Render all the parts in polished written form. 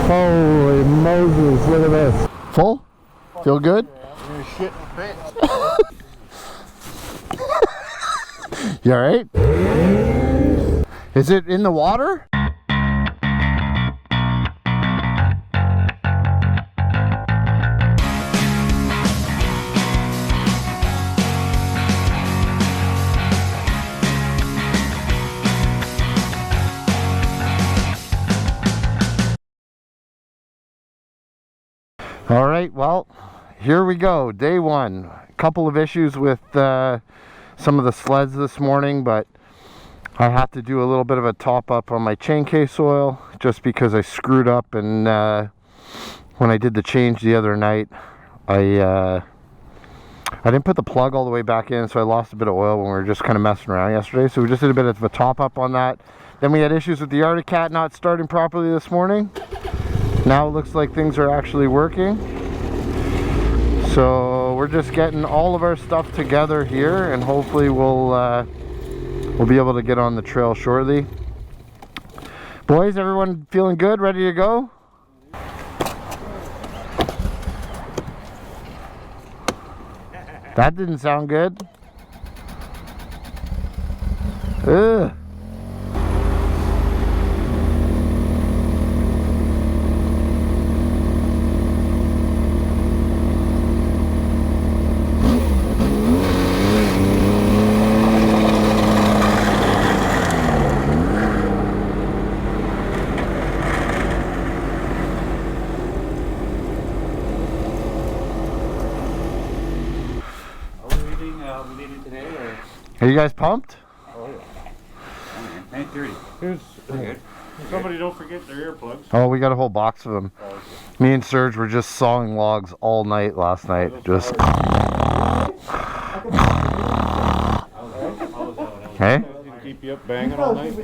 Holy Moses, look at this. Full? Feel good? You're shit in the pants. You alright? Is it in the water? All right, well, here we go. Day one. A couple of issues with some of the sleds this morning, but I have to do a little bit of a top up on my chain case oil just because I screwed up, and when I did the change the other night, I didn't put the plug all the way back in, so I lost a bit of oil when we were just kind of messing around yesterday. So we just did a bit of a top up on that. Then we had issues with the Thundercat not starting properly this morning. Now it looks like things are actually working. So we're just getting all of our stuff together here, and hopefully we'll be able to get on the trail shortly. Boys, everyone feeling good? Ready to go? That didn't sound good. Ugh. Are you guys pumped? Oh yeah. 9:30. Somebody don't forget their earplugs. Oh, we got a whole box of them. Oh, okay. Me and Serg were just sawing logs all night last night. Just. Hey? Keep you up banging all night.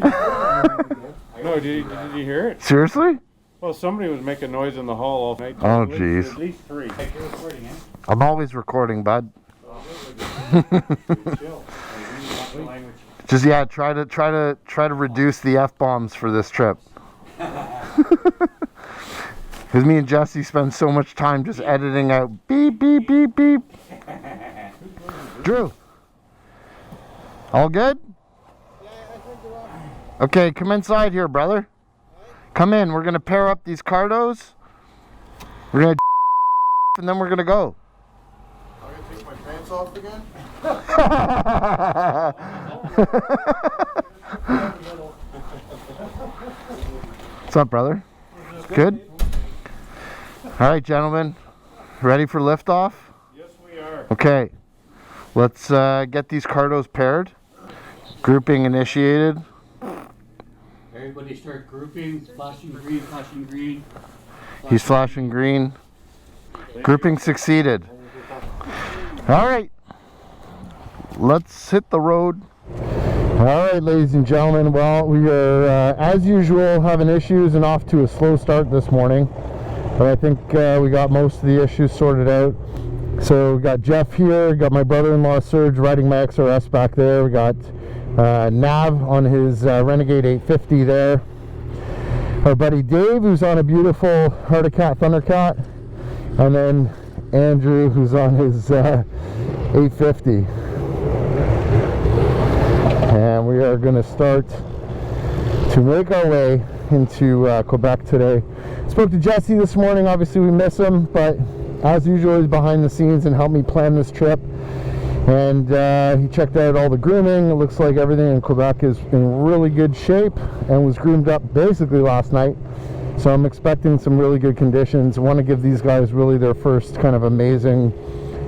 No, did you hear it? Seriously? Well, somebody was making noise in the hall all night. Oh, jeez. At least three. You're recording, eh? I'm always recording, bud. Just yeah, try to reduce the F-bombs for this trip. Because me and Jesse spend so much time just editing out beep beep beep beep. Drew, all good? Okay, come inside here, brother. Come in. We're gonna pair up these cardos. We're gonna and then we're gonna go. Take my pants off again? What's up, brother? Good? Alright, gentlemen. Ready for liftoff? Yes, we are. Okay. Let's get these cardos paired. Grouping initiated. Everybody start grouping. Flashing green, flashing green. He's flashing green. Grouping succeeded. Alright. Let's hit the road. Alright, ladies and gentlemen. Well, we are, as usual, having issues and off to a slow start this morning. But I think we got most of the issues sorted out. So we got Jeff here, got my brother-in-law Serg riding my XRS back there. We got Nav on his Renegade 850 there. Our buddy Dave, who's on a beautiful Thundercat. And then Andrew, who's on his 850. And we are going to start to make our way into Quebec today. Spoke to Jesse this morning. Obviously we miss him, but as usual he's behind the scenes and helped me plan this trip. And he checked out all the grooming. It looks like everything in Quebec is in really good shape and was groomed up basically last night. So I'm expecting some really good conditions. I want to give these guys really their first kind of amazing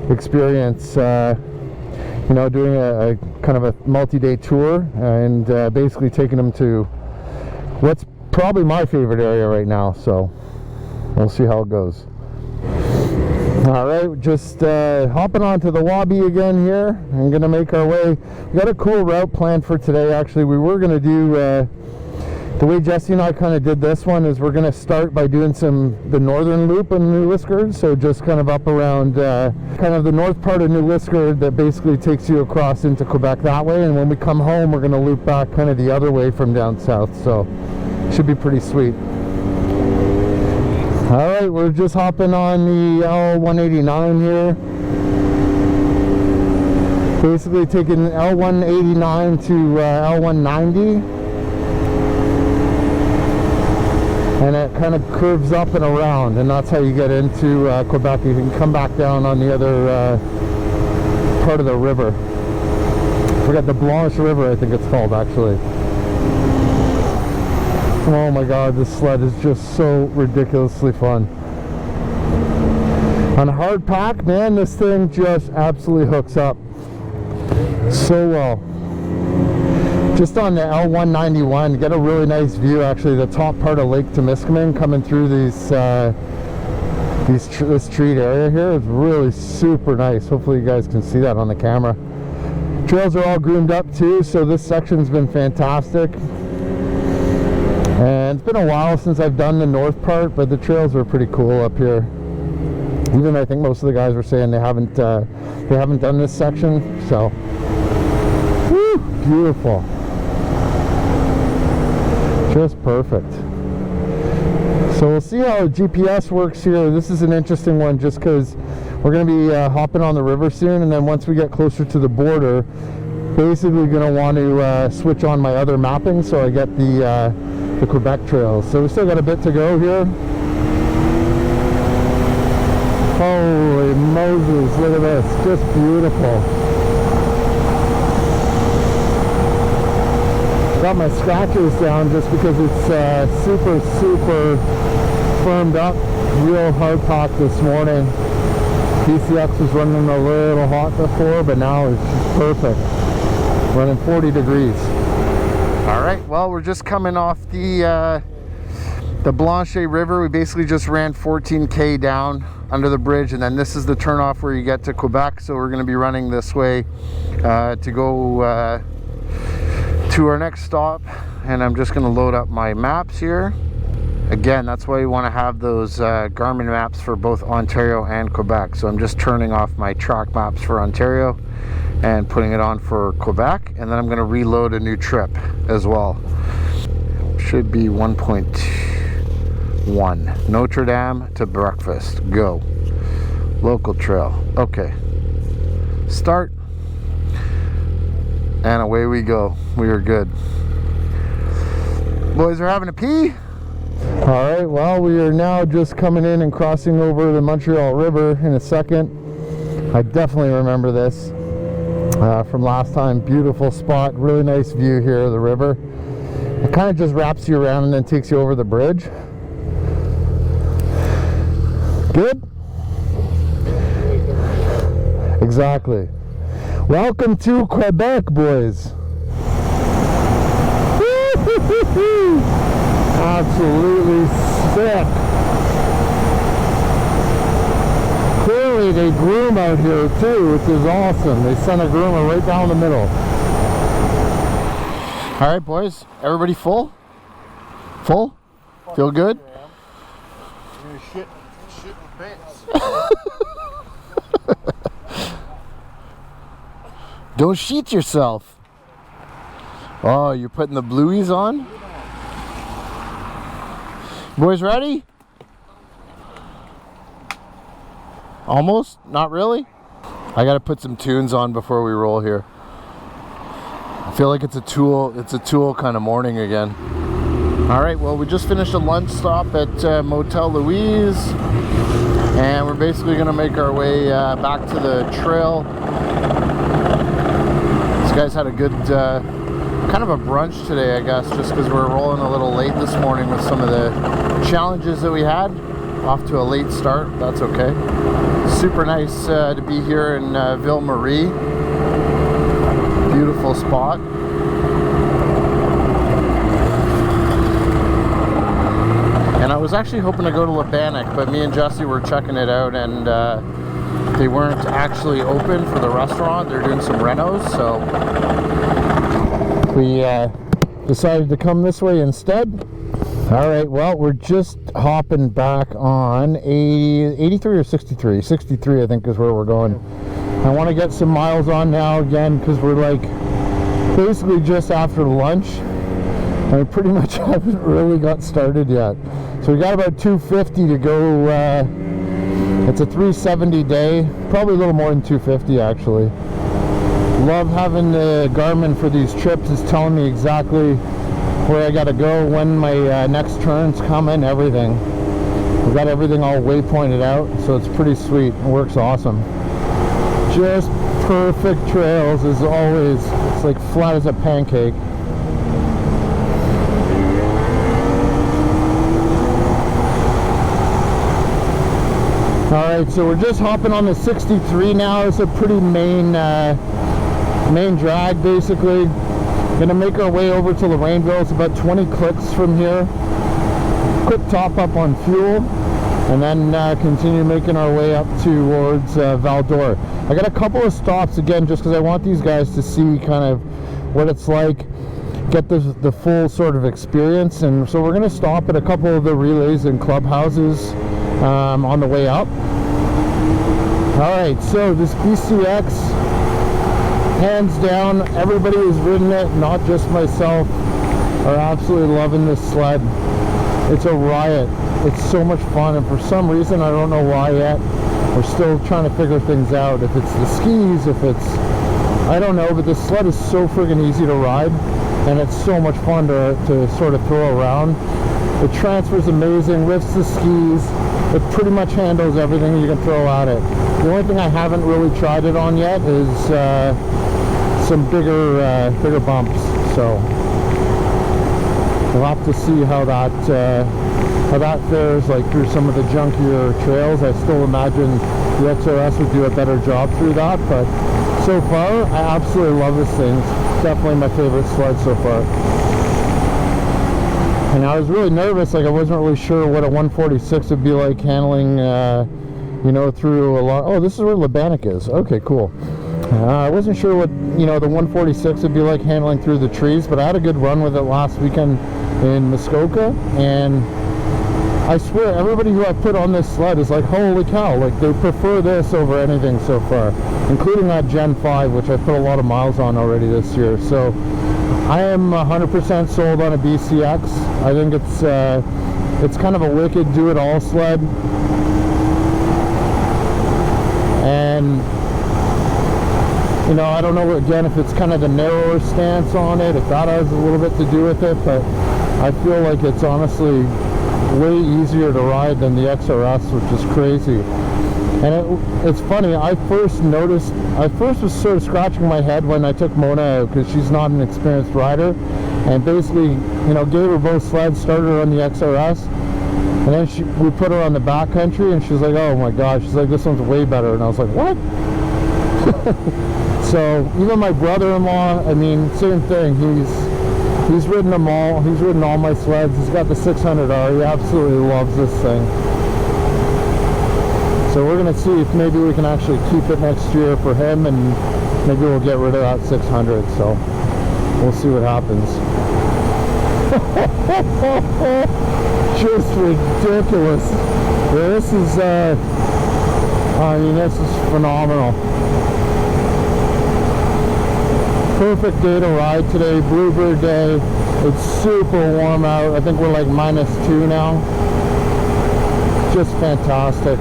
experience, you know, doing a kind of a multi-day tour and basically taking them to what's probably my favorite area right now. So we'll see how it goes. All right, just hopping onto the Wabi again here. I'm gonna make our way. We got a cool route planned for today. Actually, we were gonna do the way Jesse and I kind of did this one is we're going to start by doing the northern loop in New Liskeard, so just kind of up around kind of the north part of New Liskeard that basically takes you across into Quebec that way, and when we come home we're going to loop back kind of the other way from down south, so should be pretty sweet. All right, we're just hopping on the L189 here. Basically taking L189 to L190. And it kind of curves up and around, and that's how you get into Quebec. You can come back down on the other part of the river. I forgot, the Blanche River, I think it's called, actually. Oh my god, this sled is just so ridiculously fun. On a hard pack, man, this thing just absolutely hooks up so well. Just on the L191, get a really nice view, actually, the top part of Lake Temiskaming coming through this treed area here is really super nice. Hopefully you guys can see that on the camera. Trails are all groomed up too, so this section's been fantastic. And it's been a while since I've done the north part, but the trails were pretty cool up here. Even I think most of the guys were saying they haven't done this section, so whew, beautiful, just perfect. So we'll see how GPS works here. This is an interesting one, just because we're going to be hopping on the river soon, and then once we get closer to the border, basically going to want to switch on my other mapping so I get the Quebec trails. So we still got a bit to go here. Holy Moses, look at this, just beautiful. Got my scratchers down just because it's super firmed up, real hard pack this morning. BCX was running a little hot before, but now it's just perfect, running 40 degrees. All right, well, we're just coming off the Blanche River. We basically just ran 14K down under the bridge, and then this is the turnoff where you get to Quebec. So we're going to be running this way to go to our next stop, and I'm just going to load up my maps here. Again, that's why you want to have those Garmin maps for both Ontario and Quebec. So I'm just turning off my track maps for Ontario and putting it on for Quebec, and then I'm going to reload a new trip as well. Should be 1.1 Notre Dame to breakfast. Go. Local trail. Okay. Start. And away we go. We are good. Boys are having a pee. All right, well, we are now just coming in and crossing over the Montreal River in a second. I definitely remember this from last time. Beautiful spot, really nice view here of the river. It kind of just wraps you around and then takes you over the bridge. Good? Exactly. Welcome to Quebec, boys. Absolutely sick. Clearly they groom out here too, which is awesome. They sent a groomer right down the middle. All right, boys, everybody full? Full? Feel good? I'm gonna shit my pants. Don't sheet yourself. Oh, you're putting the blueies on? Boys ready? Almost? Not really? I gotta put some tunes on before we roll here. I feel like it's a Tool kind of morning again. Alright, well, we just finished a lunch stop at Motel Louise, and we're basically gonna make our way back to the trail. These guys had a good kind of a brunch today, I guess, just because we're rolling a little late this morning with some of the challenges that we had. Off to a late start, that's okay. Super nice to be here in Ville-Marie. Beautiful spot. And I was actually hoping to go to Labanic, but me and Jesse were checking it out, and they weren't actually open for the restaurant. They're doing some renos, so we decided to come this way instead. All right, well, we're just hopping back on 83 or 63. 63, I think, is where we're going. I want to get some miles on now again, because we're like basically just after lunch. I pretty much haven't really got started yet. So we got about 250 to go. It's a 370 day, probably a little more than 250 actually. Love having the Garmin for these trips. It's telling me exactly where I gotta go, when my next turn's coming, everything. We've got everything all waypointed out, so it's pretty sweet. It works awesome. Just perfect trails as always. It's like flat as a pancake. Alright, so we're just hopping on the 63 now. It's a pretty main drag basically. Gonna make our way over to Lorraineville. It's about 20 clicks from here. Quick top up on fuel, and then continue making our way up towards Val D'Or. I got a couple of stops again just because I want these guys to see kind of what it's like, get the full sort of experience. And so we're going to stop at a couple of the relays and clubhouses on the way up. Alright, so this BCX, hands down, everybody who's ridden it, not just myself, are absolutely loving this sled. It's a riot. It's so much fun, and for some reason, I don't know why yet, we're still trying to figure things out. If it's the skis, if it's, I don't know, but this sled is so friggin' easy to ride, and it's so much fun to sort of throw around. The transfer's amazing, lifts the skis, it pretty much handles everything you can throw at it. The only thing I haven't really tried it on yet is some bigger bumps, so we'll have to see how that fares, like through some of the junkier trails. I still imagine the XRS would do a better job through that, but so far I absolutely love this thing. It's definitely my favorite sled so far. And I was really nervous, like I wasn't really sure what a 146 would be like handling, you know, through a lot. Oh, this is where Lebannic is. Okay, cool. I wasn't sure what, you know, the 146 would be like handling through the trees, but I had a good run with it last weekend in Muskoka, and I swear everybody who I put on this sled is like, holy cow, like they prefer this over anything so far, including that Gen 5, which I put a lot of miles on already this year. So I am 100% sold on a BCX. I think it's kind of a wicked do-it-all sled, and you know, I don't know again if it's kind of the narrower stance on it, if that has a little bit to do with it, but I feel like it's honestly way easier to ride than the XRS, which is crazy. And it's funny, I first was sort of scratching my head when I took Mona out, because she's not an experienced rider, and basically, you know, gave her both sleds, started her on the XRS, and then we put her on the backcountry, and she's like, oh my gosh, she's like, this one's way better. And I was like, what? So even my brother-in-law, I mean, same thing. He's ridden them all. He's ridden all my sleds. He's got the 600R. He absolutely loves this thing. So we're gonna see if maybe we can actually keep it next year for him, and maybe we'll get rid of that 600. So we'll see what happens. Just ridiculous. This is, I mean, this is phenomenal. Perfect day to ride today, Bluebird Day. It's super warm out. I think we're like -2 now. Just fantastic.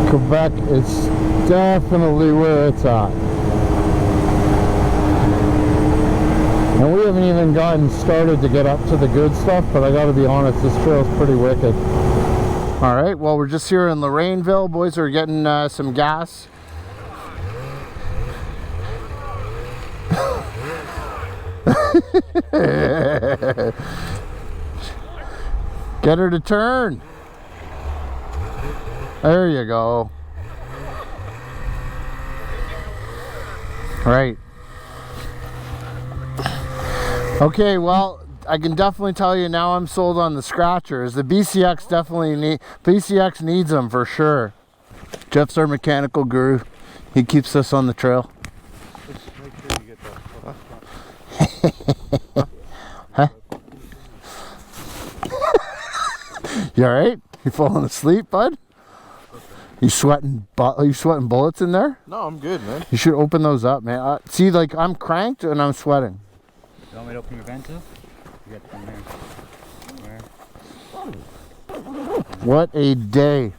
Quebec is definitely where it's at. And we haven't even gotten started to get up to the good stuff, but I gotta be honest, this trail's pretty wicked. Alright, well, we're just here in Lorraineville. Boys are getting some gas. Get her to turn. There you go. Right. Okay, well, I can definitely tell you now I'm sold on the scratchers. The BCX BCX needs them for sure. Jeff's our mechanical guru. He keeps us on the trail. Make sure you get that. Huh? You alright? You falling asleep, bud? You sweating bullets in there? No, I'm good, man. You should open those up, man. See, like, I'm cranked and I'm sweating. You want me to open your vent too? Get from there. What a day.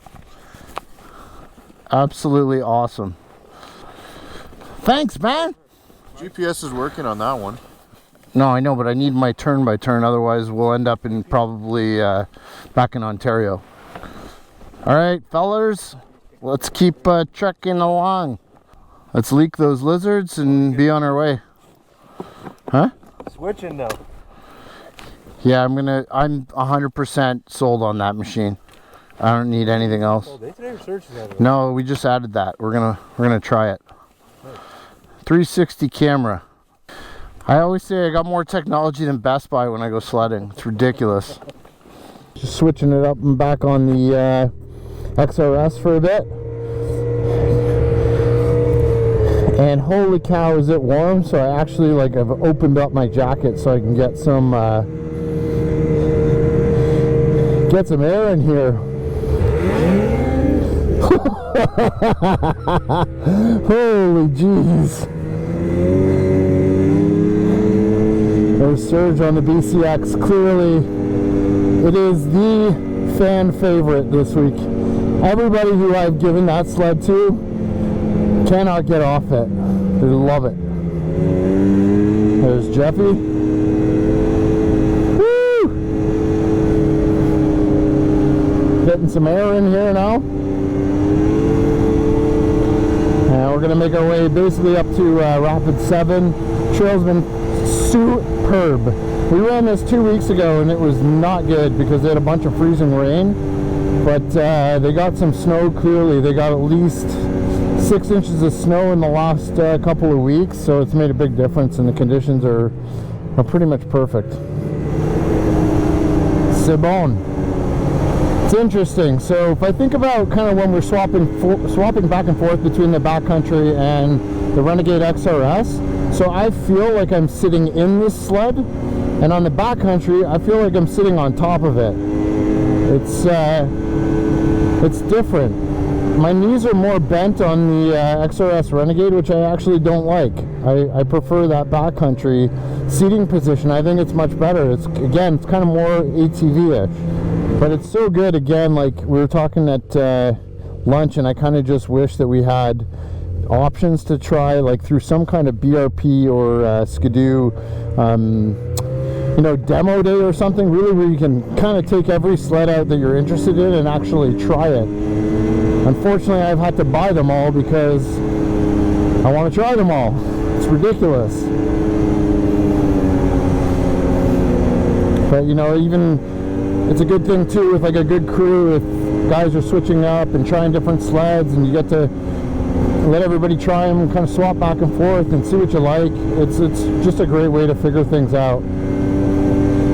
Absolutely awesome. Thanks, man. GPS is working on that one. No, I know, but I need my turn by turn. Otherwise, we'll end up in probably back in Ontario. All right, fellers, let's keep trekking along. Let's leak those lizards and be on our way. Huh? Switching though. Yeah, I'm 100% sold on that machine. I don't need anything else. Oh, they today searching that. No, we just added that. We're gonna try it. 360 camera. I always say I got more technology than Best Buy when I go sledding. It's ridiculous. Just switching it up and back on the XRS for a bit. And holy cow, is it warm? So I actually I've opened up my jacket so I can get some air in here. Holy jeez. There's Serg on the BCX. Clearly, it is the fan favorite this week. Everybody who I've given that sled to cannot get off it. They love it. There's Jeffy. Woo! Getting some air in here now. And we're going to make our way basically up to Rapid 7. Trail's been superb. We ran this 2 weeks ago and it was not good because they had a bunch of freezing rain. But they got some snow clearly. They got at least 6 inches of snow in the last couple of weeks, so it's made a big difference, and the conditions are pretty much perfect. C'est bon. It's interesting. So if I think about kind of when we're swapping back and forth between the backcountry and the Renegade XRS, so I feel like I'm sitting in this sled, and on the backcountry I feel like I'm sitting on top of it. It's different. My knees are more bent on the XRS Renegade, which I actually don't like. I prefer that backcountry seating position. I think it's much better. It's kind of more ATV-ish. But it's so good, again, like we were talking at lunch, and I kind of just wish that we had options to try, like through some kind of BRP or skidoo, demo day or something, really, where you can kind of take every sled out that you're interested in and actually try it. Unfortunately, I've had to buy them all because I want to try them all. It's ridiculous. But even it's a good thing too with like a good crew, if guys are switching up and trying different sleds, and you get to let everybody try them and kind of swap back and forth and see what you like. It's just a great way to figure things out.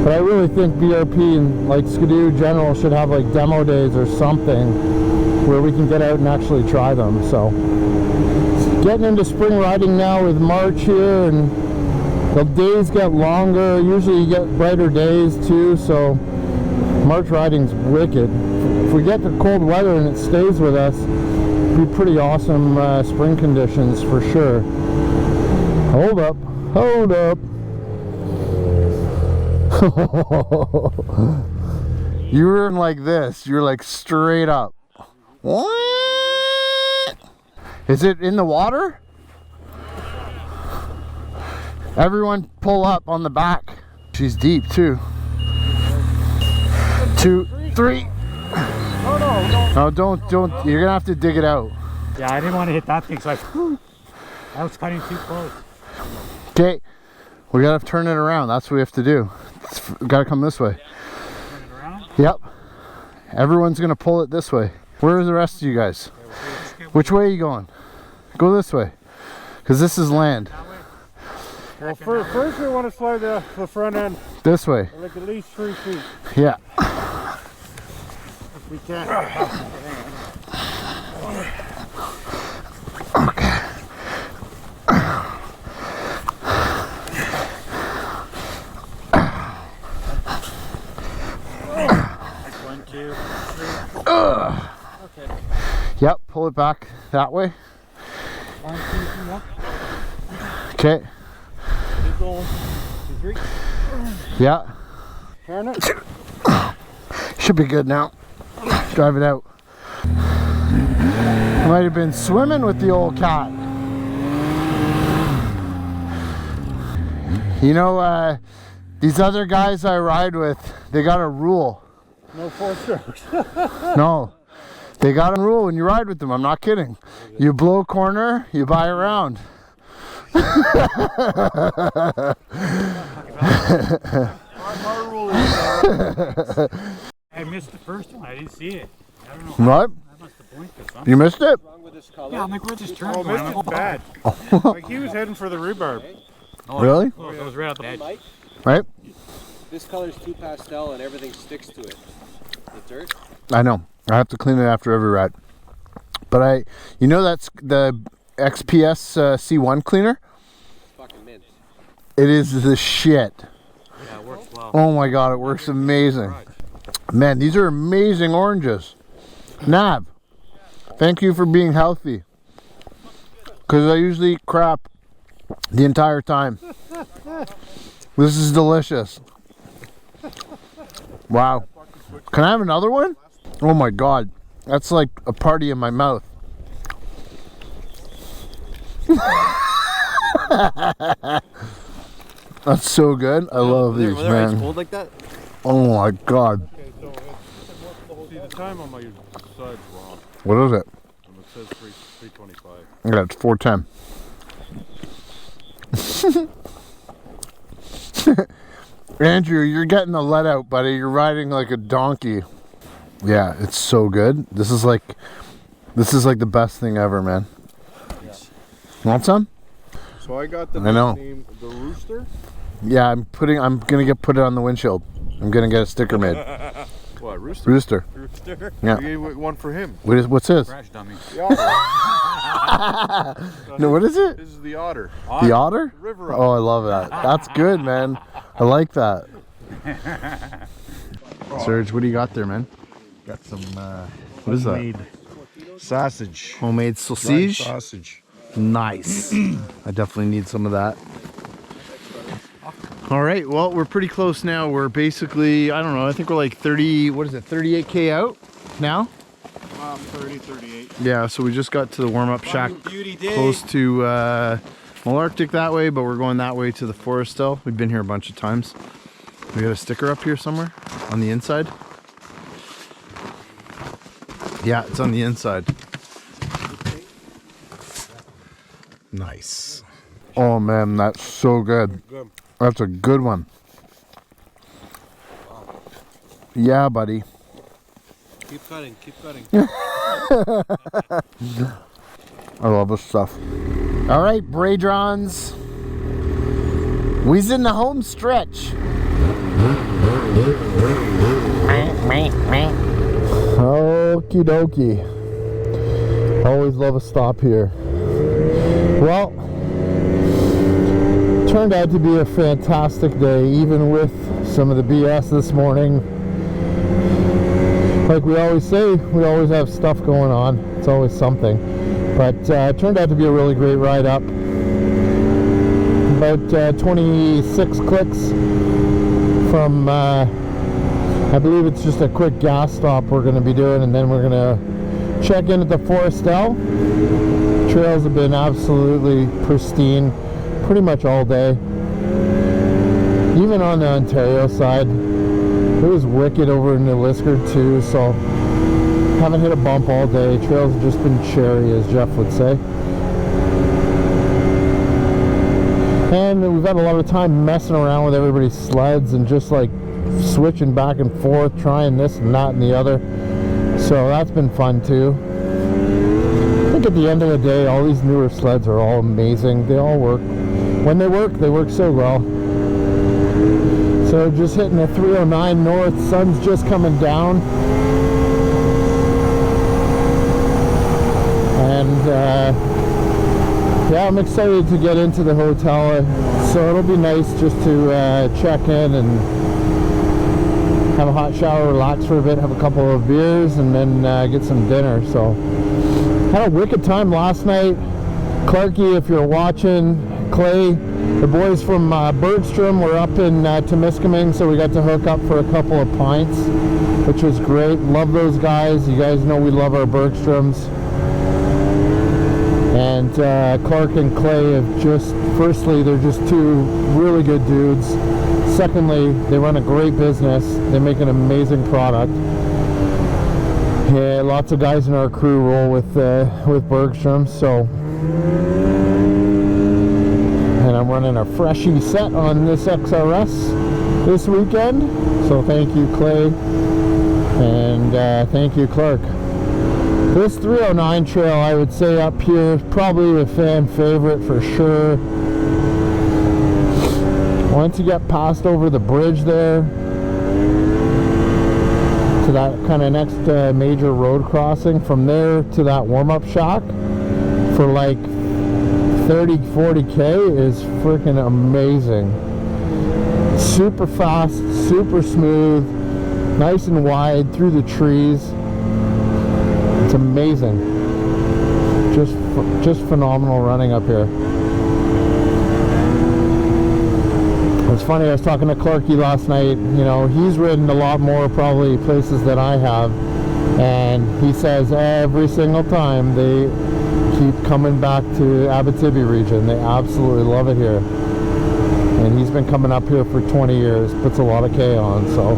But I really think BRP and like skidoo in general should have like demo days or something where we can get out and actually try them. So getting into spring riding now with March here, and the days get longer. Usually you get brighter days too, so March riding's wicked. If we get the cold weather and it stays with us, it'll be pretty awesome spring conditions for sure. Hold up. You were like this. You're like straight up. What? Is it in the water? Everyone pull up on the back. She's deep too. 2, 3. No, don't. You're gonna have to dig it out. Yeah, I didn't want to hit that thing, so I was cutting too close. Okay, we gotta turn it around. That's what we have to do. It's gotta come this way. Turn it around? Yep. Everyone's gonna pull it this way. Where are the rest of you guys? Which way are you going? Go this way, because this is land. Well, first we want to slide the front end. This way. Like at least 3 feet. Yeah. If we can. Okay. Like 1, 2, 3. Okay. Yep, pull it back that way. 1, 2, 3. Okay. Keep going. 2, 3. Yeah. Turn it. Should be good now. Drive it out. Might have been swimming with the old cat. You know, these other guys I ride with, they got a rule. No 4 strokes. No, they got a rule when you ride with them. I'm not kidding. You blow a corner, you buy a round. Our rule is I missed the first one. I didn't see it. I don't know. What? I must have blinked at something. You missed it? Yeah, I'm like, where's this turn? Oh, going? missed it bad. Like he was heading for the rhubarb. Oh, Really? It was right out the edge. Right? This color's too pastel and everything sticks to it. The dirt. I know. I have to clean it after every ride. But you know that's the XPS C1 cleaner? Fucking mint. It is the shit. Yeah, it works well. Oh my god, it works amazing. Man, these are amazing oranges. Nav, thank you for being healthy. Because I usually eat crap the entire time. This is delicious. Wow. Can I have another one? Oh my god. That's like a party in my mouth. That's so good. I love these, man. Cold like that? Oh my god. Okay, so see the time on my side's wrong. What is it? It says 3:25. Yeah, it's 4:10. Andrew, you're getting the let out, buddy. You're riding like a donkey. Yeah, it's so good. This is like the best thing ever, man. Want some? So I got the I know. name, the Rooster. Yeah, I'm gonna put it on the windshield. I'm gonna get a sticker made. What, Rooster? Rooster. Rooster? Yeah. We gave one for him. What's his? Crash dummy. The otter. No, what is it? This is the otter. The otter? River Oh, I love that. That's good, man. I like that. Serg, what do you got there, man? Got some What is that? homemade sausage. Homemade Fried sausage? sausage. Nice. I definitely need some of that. All right, well, we're pretty close now. We're basically, I don't know, I think we're like 38K out now? 30, 38. Yeah, so we just got to the warm-up shack close to Malarctic that way, but we're going that way to the Forestel. We've been here a bunch of times. We got a sticker up here somewhere on the inside. Yeah, it's on the inside. Nice. Oh man, that's so good. That's a good one. Yeah, buddy. Keep cutting, keep cutting. I love this stuff. All right, Bradrons. We's in the home stretch. Okie dokie. Always love a stop here. Well, turned out to be a fantastic day, even with some of the BS this morning. Like we always say, we always have stuff going on. It's always something. But it turned out to be a really great ride up. About 26 clicks from, I believe it's just a quick gas stop we're going to be doing, and then we're going to check in at the Forestel. Trails have been absolutely pristine pretty much all day. Even on the Ontario side, it was wicked over in the Liskeard too, so haven't hit a bump all day. Trails have just been cherry, as Jeff would say. And we've had a lot of time messing around with everybody's sleds and just like switching back and forth, trying this and that and the other. So that's been fun too. I think at the end of the day, all these newer sleds are all amazing. They all work. When they work so well. So just hitting a 309 north, sun's just coming down. And yeah, I'm excited to get into the hotel. So it'll be nice just to check in and have a hot shower, relax for a bit, have a couple of beers, and then get some dinner. So had a wicked time last night. Clarky, if you're watching, Clay, The boys from Bergstrom were up in Temiskaming, so we got to hook up for a couple of pints, which was great. Love those guys. You guys know we love our Bergstroms. And Clark and Clay have just, firstly, they're just two really good dudes. Secondly, they run a great business. They make an amazing product. Yeah, lots of guys in our crew roll with Bergstrom, so. And I'm running a freshy set on this XRS this weekend. So thank you, Clay, and thank you, Clark. This 309 trail, I would say up here, is probably a fan favorite for sure. Once you get past over the bridge there, to that kind of next major road crossing, from there to that warm-up shack, for like 30-40K is freaking amazing. Super fast, super smooth, nice and wide through the trees. It's amazing. Just phenomenal running up here. It's funny, I was talking to Clarky last night. You know, he's ridden a lot more probably places than I have, and he says every single time they keep coming back to Abitibi region. They absolutely love it here, and he's been coming up here for 20 years, puts a lot of K on. So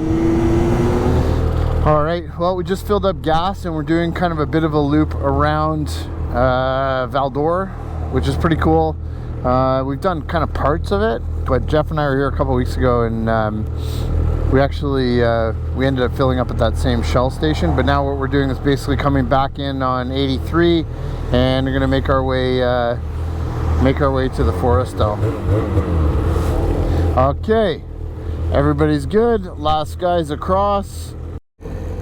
all right, well, we just filled up gas and we're doing kind of a bit of a loop around Val D'Or, which is pretty cool. We've done kind of parts of it, but Jeff and I were here a couple weeks ago, and we actually we ended up filling up at that same Shell station. But now what we're doing is basically coming back in on 83, and we're gonna make our way to the Forestel. Okay, everybody's good. Last guy's across.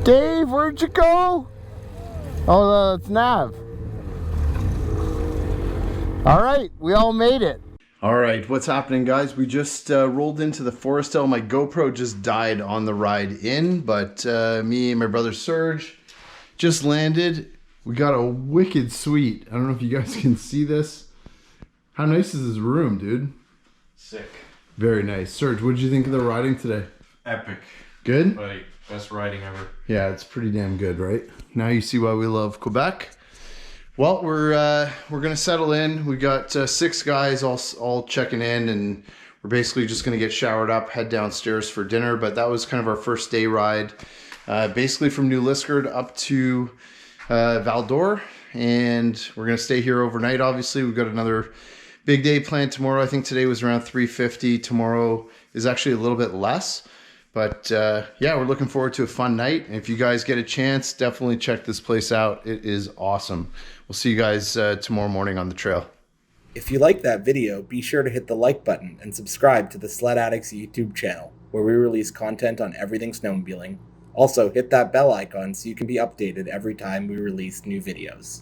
Dave, where'd you go? Oh, it's Nav. All right, we all made it. All right, what's happening, guys? We just rolled into the Forestel. My GoPro just died on the ride in, but me and my brother Serg just landed. We got a wicked suite. I don't know if you guys can see this. How nice is this room, dude? Sick. Very nice. Serg, what did you think of the riding today? Epic. Good? Like, best riding ever. Yeah, it's pretty damn good, right? Now you see why we love Quebec. Well, we're gonna settle in. We got 6 guys all checking in, and we're basically just gonna get showered up, head downstairs for dinner. But that was kind of our first day ride, basically from New Liskeard up to Val D'Or, and we're gonna stay here overnight. Obviously, we've got another big day planned tomorrow. I think today was around 350. Tomorrow is actually a little bit less. But yeah, we're looking forward to a fun night. And if you guys get a chance, definitely check this place out. It is awesome. We'll see you guys tomorrow morning on the trail. If you like that video, be sure to hit the like button and subscribe to the Sledaddicz YouTube channel, where we release content on everything snowmobiling. Also, hit that bell icon so you can be updated every time we release new videos.